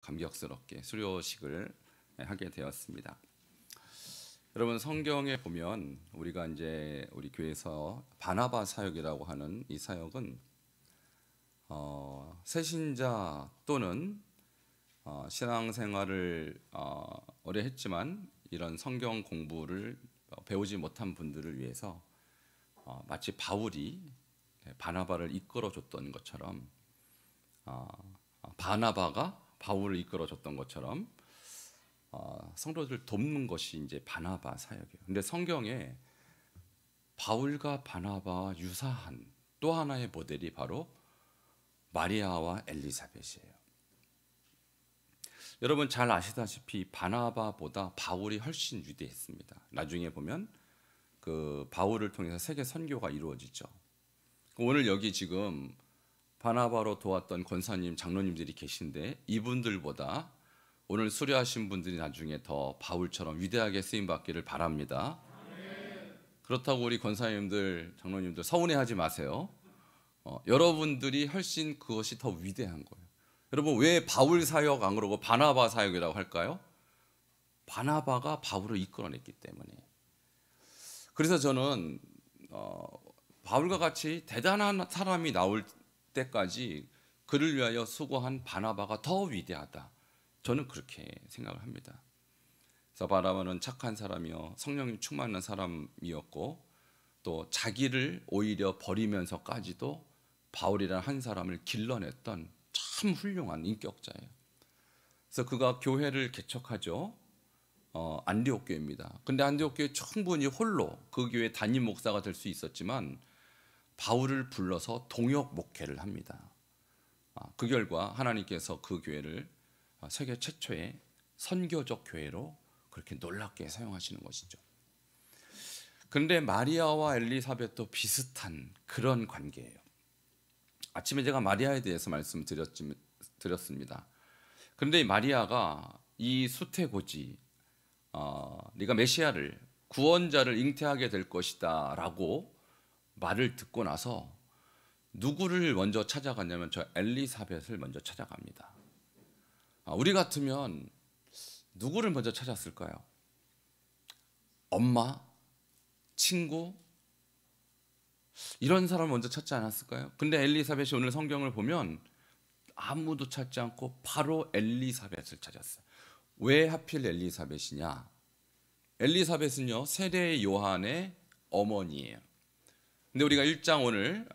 감격스럽게 수료식을 하게 되었습니다. 여러분, 성경에 보면 우리가 이제 우리 교회에서 바나바 사역이라고 하는 이 사역은 새신자 또는 신앙생활을 오래 했지만 이런 성경 공부를 배우지 못한 분들을 위해서 마치 바울이 바나바를 이끌어줬던 것처럼, 바나바가 바울을 이끌어줬던 것처럼 성도들 돕는 것이 이제 바나바 사역이에요. 근데 성경에 바울과 바나바와 유사한 또 하나의 모델이 바로 마리아와 엘리사벳이에요. 여러분 잘 아시다시피 바나바보다 바울이 훨씬 위대했습니다. 나중에 보면 그 바울을 통해서 세계 선교가 이루어지죠. 오늘 여기 지금 바나바로 도왔던 권사님, 장로님들이 계신데 이분들보다 오늘 수료하신 분들이 나중에 더 바울처럼 위대하게 쓰임 받기를 바랍니다. 그렇다고 우리 권사님들, 장로님들 서운해하지 마세요. 여러분들이 훨씬 그것이 더 위대한 거예요. 여러분 왜 바울 사역 안 그러고 바나바 사역이라고 할까요? 바나바가 바울을 이끌어냈기 때문에. 그래서 저는 바울과 같이 대단한 사람이 나올 때까지 그를 위하여 수고한 바나바가 더 위대하다, 저는 그렇게 생각을 합니다. 그래서 바나바는 착한 사람이요 성령님 충만한 사람이었고 또 자기를 오히려 버리면서까지도 바울이라는 한 사람을 길러냈던 참 훌륭한 인격자예요. 그래서 그가 교회를 개척하죠. 안디옥 교회입니다. 근데 안디옥 교회 충분히 홀로 그 교회 담임 목사가 될 수 있었지만 바울을 불러서 동역 목회를 합니다. 그 결과 하나님께서 그 교회를 세계 최초의 선교적 교회로 그렇게 놀랍게 사용하시는 것이죠. 그런데 마리아와 엘리사벳도 비슷한 그런 관계예요. 아침에 제가 마리아에 대해서 말씀드렸습니다. 그런데 이 마리아가 이 수태고지, 네가 메시아를, 구원자를 잉태하게 될 것이다 라고 말을 듣고 나서 누구를 먼저 찾아갔냐면 저 엘리사벳을 먼저 찾아갑니다. 우리 같으면 누구를 먼저 찾았을까요? 엄마? 친구? 이런 사람을 먼저 찾지 않았을까요? 근데 엘리사벳이 오늘 성경을 보면 아무도 찾지 않고 바로 엘리사벳을 찾았어요. 왜 하필 엘리사벳이냐? 엘리사벳은요 세례 요한의 어머니예요. 근데 우리가 1장 오늘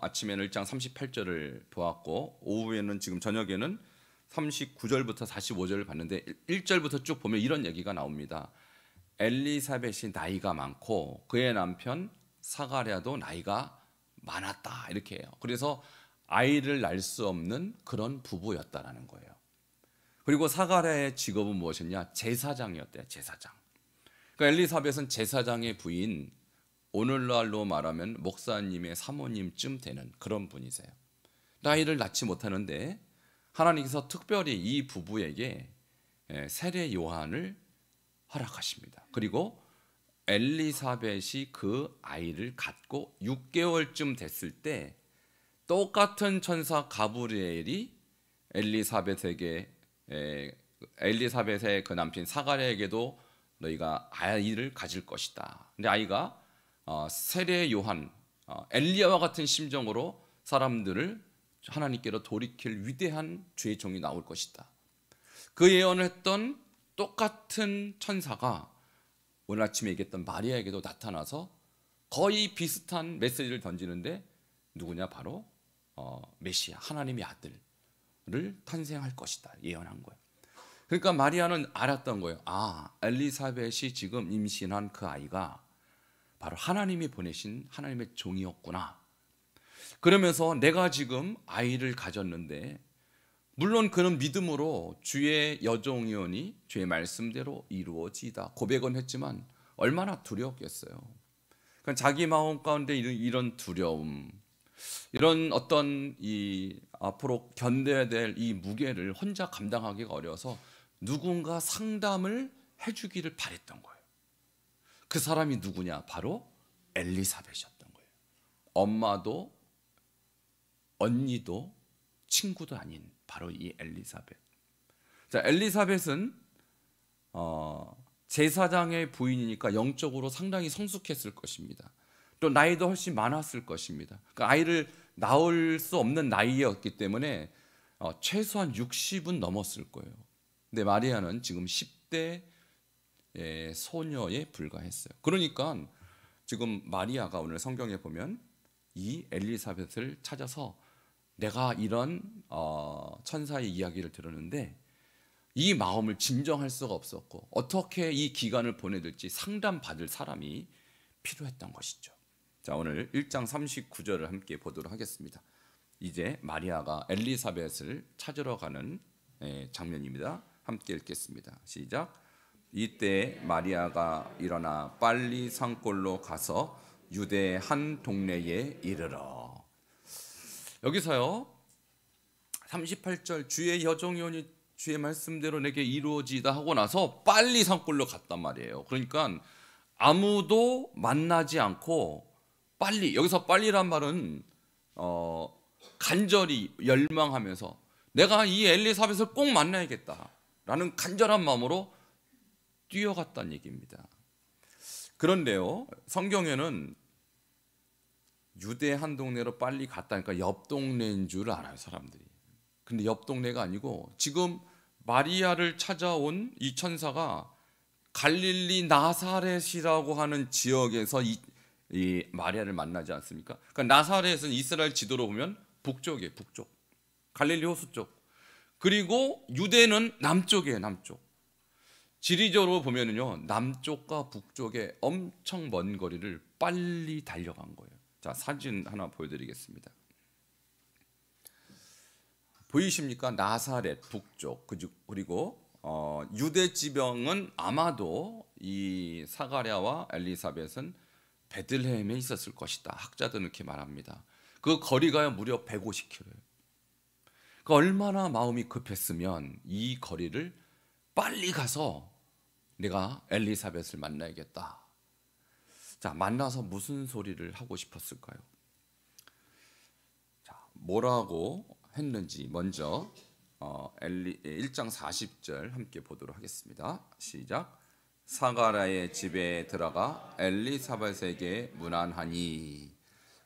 아침에는 1장 38절을 보았고 오후에는 지금 저녁에는 39절부터 45절을 봤는데 1절부터 쭉 보면 이런 얘기가 나옵니다. 엘리사벳이 나이가 많고 그의 남편 사가랴도 나이가 많았다, 이렇게 해요. 그래서 아이를 낳을 수 없는 그런 부부였다라는 거예요. 그리고 사가랴의 직업은 무엇이냐? 제사장이었대요. 제사장. 그러니까 엘리사벳은 제사장의 부인, 오늘날로 말하면 목사님의 사모님쯤 되는 그런 분이세요. 나이를 낳지 못하는데 하나님께서 특별히 이 부부에게 세례 요한을 허락하십니다. 그리고 엘리사벳이 그 아이를 갖고 6개월쯤 됐을 때 똑같은 천사 가브리엘이 엘리사벳의 그 남편 사가랴에게도 너희가 아이를 가질 것이다. 근데 아이가 세례 요한, 엘리야와 같은 심정으로 사람들을 하나님께로 돌이킬 위대한 주의 종이 나올 것이다. 그 예언을 했던 똑같은 천사가 오늘 아침에 얘기했던 마리아에게도 나타나서 거의 비슷한 메시지를 던지는데 누구냐? 바로 메시아, 하나님의 아들을 탄생할 것이다 예언한 거예요. 그러니까 마리아는 알았던 거예요. 엘리사벳이 지금 임신한 그 아이가 바로 하나님이 보내신 하나님의 종이었구나. 그러면서 내가 지금 아이를 가졌는데 물론 그는 믿음으로 주의 여종이오니 주의 말씀대로 이루어지이다 고백은 했지만 얼마나 두려웠겠어요. 그러니까 자기 마음 가운데 이런 두려움, 이런 어떤 이 앞으로 견뎌야 될 이 무게를 혼자 감당하기가 어려워서 누군가 상담을 해주기를 바랬던 거예요. 그 사람이 누구냐? 바로 엘리사벳이었던 거예요. 엄마도 언니도 친구도 아닌 바로 이 엘리사벳. 자, 엘리사벳은 제사장의 부인이니까 영적으로 상당히 성숙했을 것입니다. 또 나이도 훨씬 많았을 것입니다. 그러니까 아이를 낳을 수 없는 나이였기 때문에 최소한 60은 넘었을 거예요. 근데 마리아는 지금 10대 소녀에 불과했어요. 그러니까 지금 마리아가 오늘 성경에 보면 이 엘리사벳을 찾아서 내가 이런 천사의 이야기를 들었는데 이 마음을 진정할 수가 없었고 어떻게 이 기간을 보내야 될지 상담받을 사람이 필요했던 것이죠. 자, 오늘 1장 39절을 함께 보도록 하겠습니다. 이제 마리아가 엘리사벳을 찾으러 가는 장면입니다. 함께 읽겠습니다. 시작. 이때 마리아가 일어나 빨리 산골로 가서 유대 한 동네에 이르러. 여기서요 38절 주의 여종이오니 주의 말씀대로 내게 이루어지다 하고 나서 빨리 산골로 갔단 말이에요. 그러니까 아무도 만나지 않고 빨리, 여기서 빨리란 말은 간절히 열망하면서 내가 이 엘리사벳을 꼭 만나야겠다라는 간절한 마음으로 뛰어갔다는 얘기입니다. 그런데요 성경에는 유대 한 동네로 빨리 갔다니까 옆 동네인 줄 알아요 사람들이. 근데 옆 동네가 아니고 지금 마리아를 찾아온 이 천사가 갈릴리 나사렛이라고 하는 지역에서 이 마리아를 만나지 않습니까? 그러니까 나사렛은 이스라엘 지도로 보면 북쪽이에요. 북쪽. 갈릴리 호수 쪽. 그리고 유대는 남쪽이에요. 남쪽. 지리적으로 보면은요 남쪽과 북쪽에 엄청 먼 거리를 빨리 달려간 거예요. 자, 사진 하나 보여드리겠습니다. 보이십니까? 나사렛 북쪽 그리고 유대 지방은 아마도 이 사가랴와 엘리사벳은 베들레헴에 있었을 것이다. 학자들은 이렇게 말합니다. 그 거리가 무려 150km예요. 그 얼마나 마음이 급했으면 이 거리를 빨리 가서 내가 엘리사벳을 만나야겠다. 자, 만나서 무슨 소리를 하고 싶었을까요? 자, 뭐라고 했는지 먼저 1장 40절 함께 보도록 하겠습니다. 시작. 사가랴의 집에 들어가 엘리사벳에게 문안하니.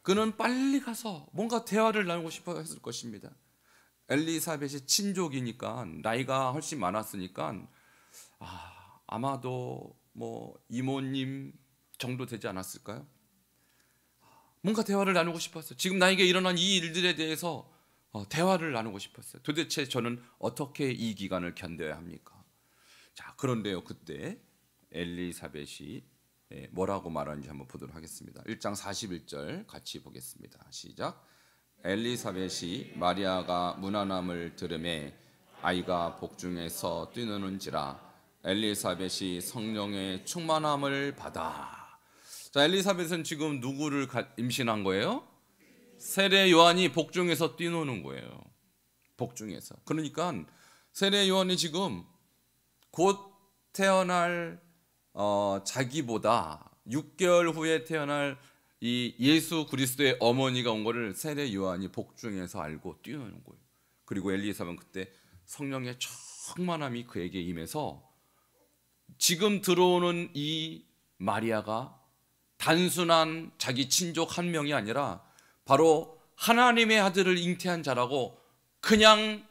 그는 빨리 가서 뭔가 대화를 나누고 싶어 했을 것입니다. 엘리사벳이 친족이니까 나이가 훨씬 많았으니까 아마도 뭐 이모님 정도 되지 않았을까요? 뭔가 대화를 나누고 싶었어요. 지금 나에게 일어난 이 일들에 대해서 대화를 나누고 싶었어요. 도대체 저는 어떻게 이 기간을 견뎌야 합니까? 자, 그런데요 그때 엘리사벳이 뭐라고 말하는지 한번 보도록 하겠습니다. 1장 41절 같이 보겠습니다. 시작. 엘리사벳이 마리아가 문안함을 들으매 아이가 복중에서 뛰노는지라 엘리사벳이 성령의 충만함을 받아. 자, 엘리사벳은 지금 누구를 임신한 거예요? 세례 요한이 복중에서 뛰노는 거예요. 복중에서. 그러니까 세례 요한이 지금 곧 태어날 자기보다 6개월 후에 태어날 이 예수 그리스도의 어머니가 온 거를 세례 요한이 복중에서 알고 뛰노는 거예요. 그리고 엘리사벳은 그때 성령의 충만함이 그에게 임해서 지금 들어오는 이 마리아가 단순한 자기 친족 한 명이 아니라 바로 하나님의 아들을 잉태한 자라고 그냥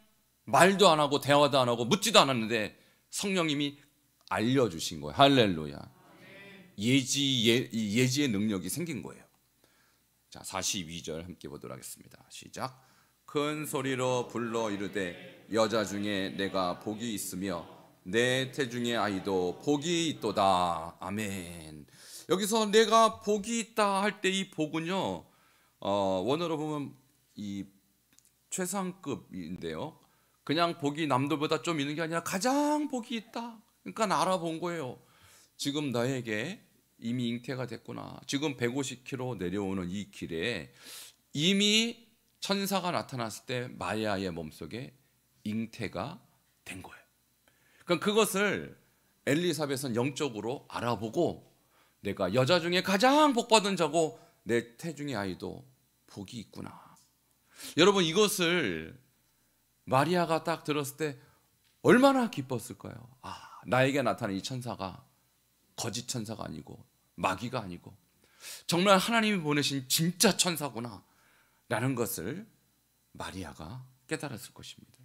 말도 안 하고 대화도 안 하고 묻지도 않았는데 성령님이 알려주신 거예요. 할렐루야. 예지의 능력이 생긴 거예요. 자, 42절 함께 보도록 하겠습니다. 시작. 큰 소리로 불러 이르되 여자 중에 내가 복이 있으며 내 태중의 아이도 복이 있도다. 아멘. 여기서 내가 복이 있다 할 때 이 복은요 원어로 보면 이 최상급인데요 그냥 복이 남들보다 좀 있는 게 아니라 가장 복이 있다. 그러니까 알아본 거예요. 지금 너에게 이미 잉태가 됐구나. 지금 150km 내려오는 이 길에 이미 천사가 나타났을 때 마리아의 몸속에 잉태가 된 거예요. 그러니까 그것을 엘리사벳은 영적으로 알아보고 내가 여자 중에 가장 복받은 자고 내 태중의 아이도 복이 있구나. 여러분 이것을 마리아가 딱 들었을 때 얼마나 기뻤을까요? 아, 나에게 나타난 이 천사가 거짓 천사가 아니고 마귀가 아니고 정말 하나님이 보내신 진짜 천사구나 라는 것을 마리아가 깨달았을 것입니다.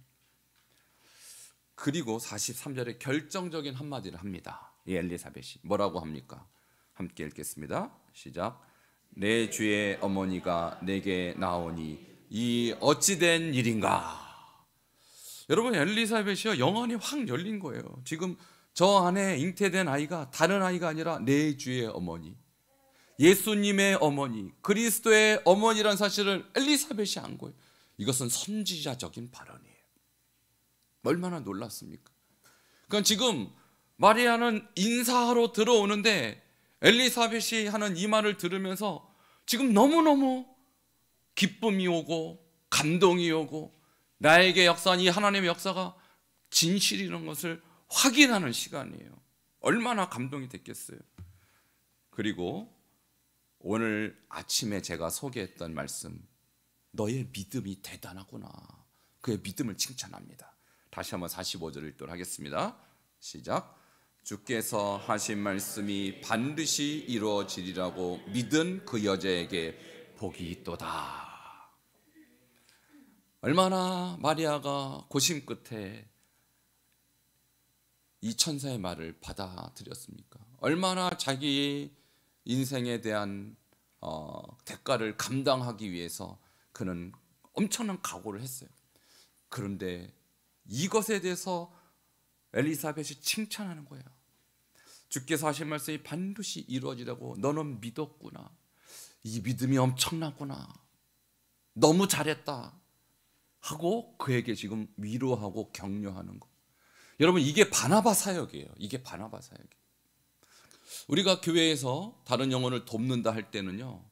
그리고 43절에 결정적인 한마디를 합니다. 이 엘리사벳이 뭐라고 합니까? 함께 읽겠습니다. 시작. 내 주의 어머니가 내게 나오니 이 어찌된 일인가? 여러분, 엘리사벳이요 영안이 확 열린 거예요. 지금 저 안에 잉태된 아이가 다른 아이가 아니라 내 주의 어머니, 예수님의 어머니, 그리스도의 어머니란 사실을 엘리사벳이 안 거예요. 이것은 선지자적인 발언이에요. 얼마나 놀랐습니까? 그러니까 지금 마리아는 인사하러 들어오는데 엘리사벳이 하는 이 말을 들으면서 지금 너무너무 기쁨이 오고 감동이 오고 나에게 역사한 이 하나님의 역사가 진실이라는 것을 확인하는 시간이에요. 얼마나 감동이 됐겠어요. 그리고 오늘 아침에 제가 소개했던 말씀, 너의 믿음이 대단하구나. 그의 믿음을 칭찬합니다. 다시 한번 45절을 읽도록 하겠습니다. 시작. 주께서 하신 말씀이 반드시 이루어지리라고 믿은 그 여자에게 복이 있도다. 얼마나 마리아가 고심 끝에 이 천사의 말을 받아들였습니까? 얼마나 자기의 인생에 대한 대가를 감당하기 위해서 그는 엄청난 각오를 했어요. 그런데 이것에 대해서 엘리사벳이 칭찬하는 거예요. 주께서 하신 말씀이 반드시 이루어지라고 너는 믿었구나. 이 믿음이 엄청나구나. 너무 잘했다. 하고 그에게 지금 위로하고 격려하는 거. 여러분, 이게 바나바 사역이에요. 이게 바나바 사역이에요. 우리가 교회에서 다른 영혼을 돕는다 할 때는요,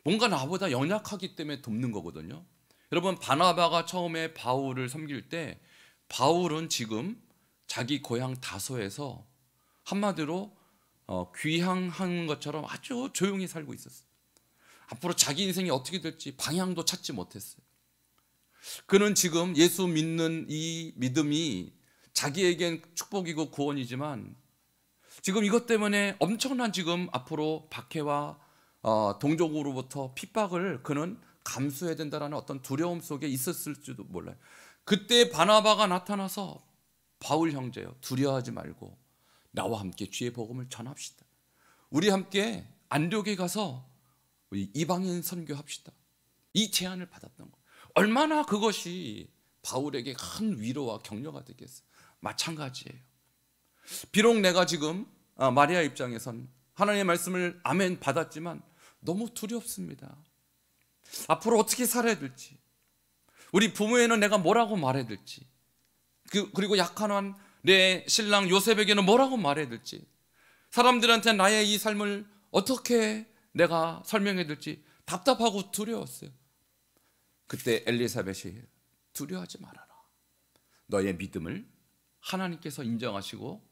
뭔가 나보다 연약하기 때문에 돕는 거거든요. 여러분, 바나바가 처음에 바울을 섬길 때 바울은 지금 자기 고향 다소에서 한마디로 귀향한 것처럼 아주 조용히 살고 있었어요. 앞으로 자기 인생이 어떻게 될지 방향도 찾지 못했어요. 그는 지금 예수 믿는 이 믿음이 자기에겐 축복이고 구원이지만 지금 이것 때문에 엄청난 지금 앞으로 박해와 동족으로부터 핍박을 그는 감수해야 된다는 어떤 두려움 속에 있었을지도 몰라요. 그때 바나바가 나타나서 바울 형제요, 두려워하지 말고 나와 함께 주의 복음을 전합시다. 우리 함께 안디옥에 가서 우리 이방인 선교합시다. 이 제안을 받았던 거예요. 얼마나 그것이 바울에게 큰 위로와 격려가 되겠어요. 마찬가지예요. 비록 내가 지금 마리아 입장에선 하나님의 말씀을 아멘 받았지만 너무 두렵습니다. 앞으로 어떻게 살아야 될지, 우리 부모에는 내가 뭐라고 말해야 될지, 그리고 약한 내 신랑 요셉에게는 뭐라고 말해야 될지, 사람들한테 나의 이 삶을 어떻게 내가 설명해야 될지 답답하고 두려웠어요. 그때 엘리사벳이 두려워하지 말아라. 너의 믿음을 하나님께서 인정하시고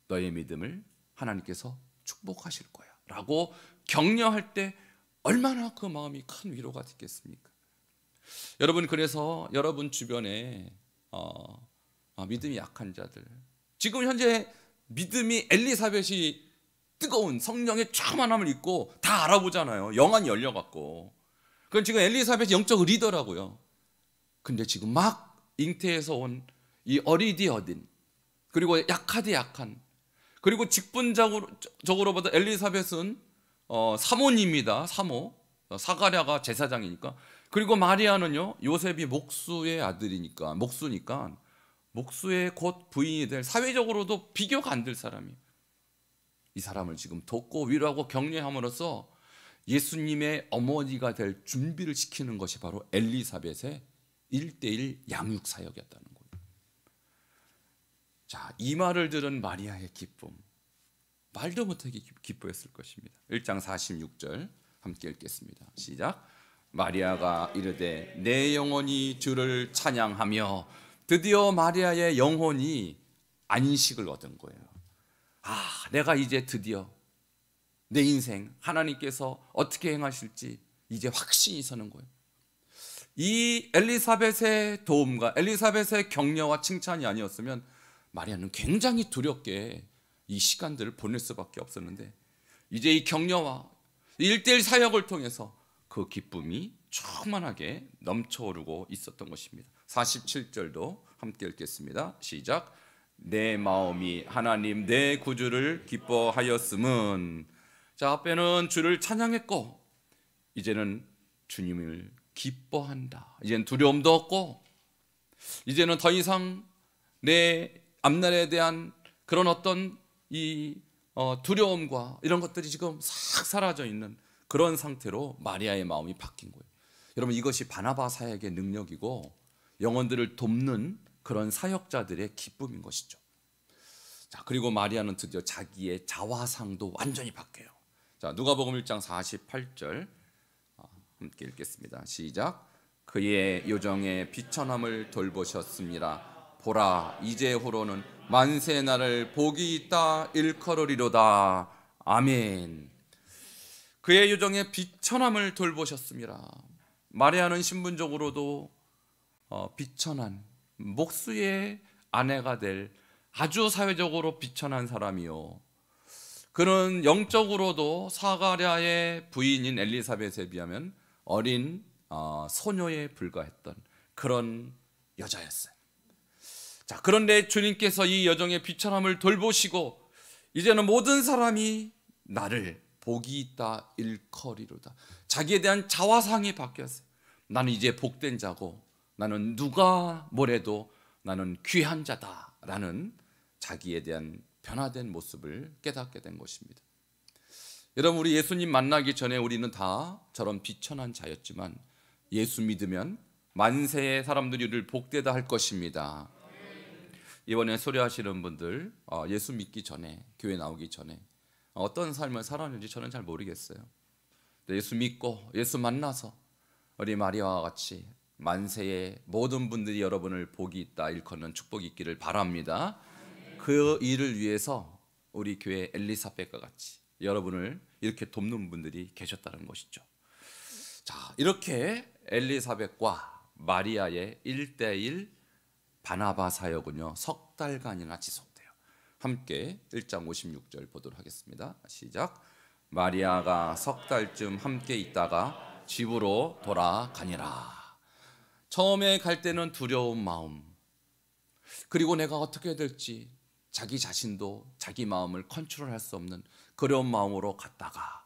너의 믿음을 하나님께서 축복하실 거야 라고 격려할 때 얼마나 그 마음이 큰 위로가 됐겠습니까? 여러분, 그래서 여러분 주변에 믿음이 약한 자들, 지금 현재 믿음이 엘리사벳이 뜨거운 성령의 충만함을 입고 다 알아보잖아요. 영안이 열려갖고. 그건 지금 엘리사벳이 영적 리더라고요. 근데 지금 막 잉태에서 온 이 어리디 어딘, 그리고 약하디 약한, 그리고 직분적으로 보다 엘리사벳은 사모입니다. 사모, 사가랴가 제사장이니까. 그리고 마리아는요, 요셉이 목수의 아들이니까, 목수니까 목수의 곧 부인이 될, 사회적으로도 비교가 안 될 사람이에요. 이 사람을 지금 돕고 위로하고 격려함으로써 예수님의 어머니가 될 준비를 시키는 것이 바로 엘리사벳의 1:1 양육 사역이었다는 거예요. 자, 이 말을 들은 마리아의 기쁨, 말도 못하게 기뻐했을 것입니다. 1장 46절 함께 읽겠습니다. 시작. 마리아가 이르되 내 영혼이 주를 찬양하며, 드디어 마리아의 영혼이 안식을 얻은 거예요. 내가 이제 드디어 내 인생 하나님께서 어떻게 행하실지 이제 확신이 서는 거예요. 이 엘리사벳의 도움과 엘리사벳의 격려와 칭찬이 아니었으면 마리아는 굉장히 두렵게 이 시간들을 보낼 수밖에 없었는데, 이제 이 격려와 1:1 사역을 통해서 그 기쁨이 충만하게 넘쳐오르고 있었던 것입니다. 47절도 함께 읽겠습니다. 시작. 내 마음이 하나님 내 구주를 기뻐하였음은. 자, 앞에는 주를 찬양했고 이제는 주님을 기뻐한다. 이제는 두려움도 없고 이제는 더 이상 내 앞날에 대한 그런 어떤 이 두려움과 이런 것들이 지금 싹 사라져 있는 그런 상태로 마리아의 마음이 바뀐 거예요. 여러분, 이것이 바나바 사역의 능력이고 영혼들을 돕는 그런 사역자들의 기쁨인 것이죠. 자, 그리고 마리아는 드디어 자기의 자화상도 완전히 바뀌어요. 자, 누가복음 1장 48절 함께 읽겠습니다. 시작. 그의 요정의 비천함을 돌보셨습니다. 보라, 이제후로는 만세 나를 복이 있다 일컬으리로다. 아멘. 그의 요정의 비천함을 돌보셨습니다. 마리아는 신분적으로도 비천한 목수의 아내가 될 아주 사회적으로 비천한 사람이요, 그는 영적으로도 사가랴의 부인인 엘리사벳에 비하면 어린 소녀에 불과했던 그런 여자였어요. 자, 그런데 주님께서 이 여정의 비천함을 돌보시고 이제는 모든 사람이 나를 복이 있다 일컬이로다. 자기에 대한 자화상이 바뀌었어요. 나는 이제 복된 자고 나는 누가 뭐래도 나는 귀한 자다라는 자기에 대한 변화된 모습을 깨닫게 된 것입니다. 여러분, 우리 예수님 만나기 전에 우리는 다 저런 비천한 자였지만 예수 믿으면 만세의 사람들이 우리를 복되다 할 것입니다. 이번에 소리하시는 분들 예수 믿기 전에, 교회 나오기 전에 어떤 삶을 살았는지 저는 잘 모르겠어요. 예수 믿고 예수 만나서 우리 마리아와 같이 만세의 모든 분들이 여러분을 복이 있다 일컫는 축복이 있기를 바랍니다. 그 일을 위해서 우리 교회 엘리사벳과 같이 여러분을 이렇게 돕는 분들이 계셨다는 것이죠. 자, 이렇게 엘리사벳과 마리아의 1:1 바나바 사역은요, 석 달간이나 지속돼요. 함께 1장 56절 보도록 하겠습니다. 시작. 마리아가 석 달쯤 함께 있다가 집으로 돌아가니라. 처음에 갈 때는 두려운 마음, 그리고 내가 어떻게 해야 될지 자기 자신도 자기 마음을 컨트롤할 수 없는 그런 마음으로 갔다가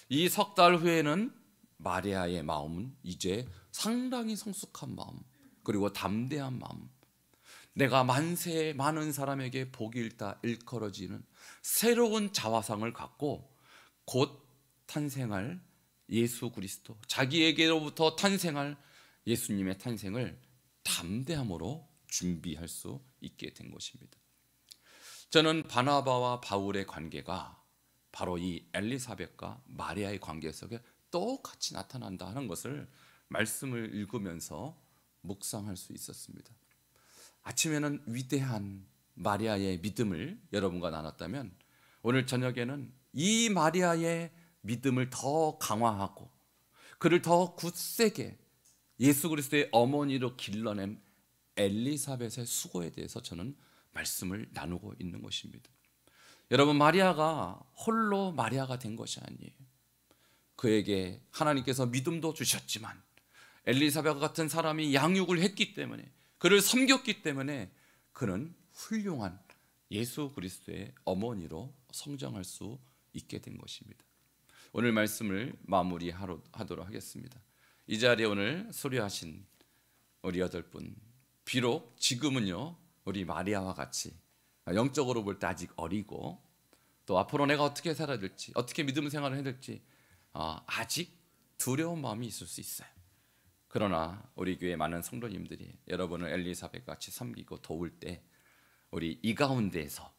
이 석 달 후에는 마리아의 마음은 이제 상당히 성숙한 마음, 그리고 담대한 마음, 내가 만세 많은 사람에게 복이 있다 일컬어지는 새로운 자화상을 갖고 곧 탄생할 예수 그리스도, 자기에게로부터 탄생할 예수님의 탄생을 담대함으로 준비할 수 있게 된 것입니다. 저는 바나바와 바울의 관계가 바로 이 엘리사벳과 마리아의 관계 속에 똑같이 나타난다 하는 것을 말씀을 읽으면서 묵상할 수 있었습니다. 아침에는 위대한 마리아의 믿음을 여러분과 나눴다면 오늘 저녁에는 이 마리아의 믿음을 더 강화하고 그를 더 굳세게 예수 그리스도의 어머니로 길러낸 엘리사벳의 수고에 대해서 저는 말씀을 나누고 있는 것입니다. 여러분, 마리아가 홀로 마리아가 된 것이 아니에요. 그에게 하나님께서 믿음도 주셨지만 엘리사벳 같은 사람이 양육을 했기 때문에, 그를 섬겼기 때문에 그는 훌륭한 예수 그리스도의 어머니로 성장할 수 있게 된 것입니다. 오늘 말씀을 마무리하도록 하겠습니다. 이 자리에 오늘 수료하신 우리 8분, 비록 지금은요 우리 마리아와 같이 영적으로 볼 때 아직 어리고 또 앞으로 내가 어떻게 살아야 될지, 어떻게 믿음 생활을 해야 될지 아직 두려운 마음이 있을 수 있어요. 그러나 우리 교회 많은 성도님들이 여러분을 엘리사벳 같이 섬기고 도울 때 우리 이 가운데에서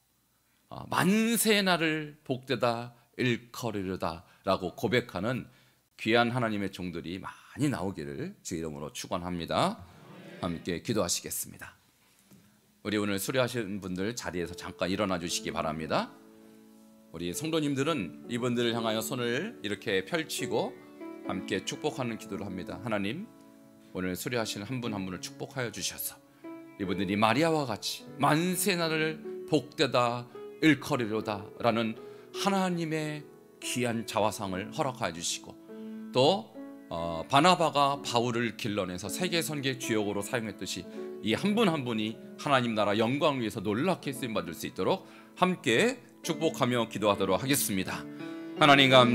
만세 나를 복되다 일컬으려다 라고 고백하는 귀한 하나님의 종들이 많이 나오기를 주 이름으로 축원합니다. 함께 기도하시겠습니다. 우리 오늘 수료하신 분들 자리에서 잠깐 일어나 주시기 바랍니다. 우리 성도님들은 이분들을 향하여 손을 이렇게 펼치고 함께 축복하는 기도를 합니다. 하나님, 오늘 수료하시는 한 분 한 분을 축복하여 주셔서 이분들이 마리아와 같이 만세 나를 복되다 일컬이로다라는 하나님의 귀한 자화상을 허락하여 주시고 또 바나바가 바울을 길러내서 세계 선교의 주역으로 사용했듯이 이 한 분 한 분이 하나님 나라 영광을 위해서 놀랍게 쓰임 받을 수 있도록 함께 축복하며 기도하도록 하겠습니다. 하나님 감사합니다.